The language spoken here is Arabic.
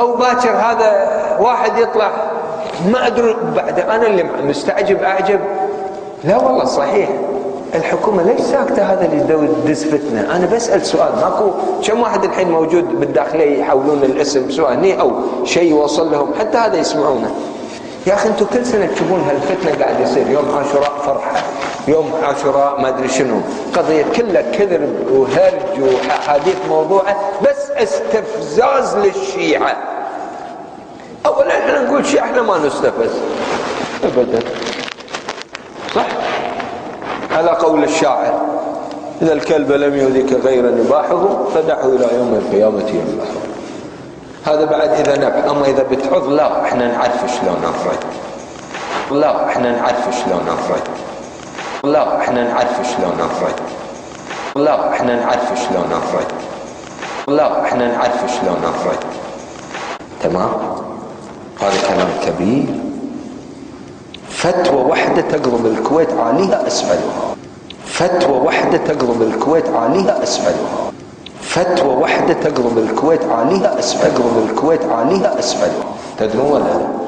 أو باكر هذا واحد يطلع ما أدري بعد أنا اللي مستعجب أعجب. لا والله صحيح الحكومة ليش ساكتة؟ هذا اللي يدز فتنة. أنا بسأل سؤال، ماكو كم واحد الحين موجود بالداخلية يحولون الاسم سواء هني أو شيء يوصل لهم حتى هذا يسمعونه. يا أخي أنتم كل سنة تشوفون هالفتنة قاعد يصير، يوم عاشوراء فرحة، يوم عاشوراء ما أدري شنو، قضية كلها كذب وهرج وحديث موضوعه بس استفزاز للشيعة. أولا احنا نقول شيء احنا ما نستفز أبدا، صح؟ على قول الشاعر إذا الكلب لم يؤذك غير نباحه فدعه إلى يوم القيامة ينبحه. هذا بعد إذا نبح. أما إذا بتعض لا احنا نعرف شلون نفرد، لا احنا نعرف شلون نفرد، لا احنا نعرف شلون نفرد، لا احنا نعرف شلون نفرد، لا احنا نعرف شلون نفرد. تمام؟ هذا كلام كبير. فتوى واحدة تقضم الكويت عليها أسفلها، فتوى واحدة تقضم الكويت عليها أسفلها، فتوى واحدة تقضم الكويت عليها أسفلها، تقضم الكويت عليها أسفلها. تدرون ولا لا؟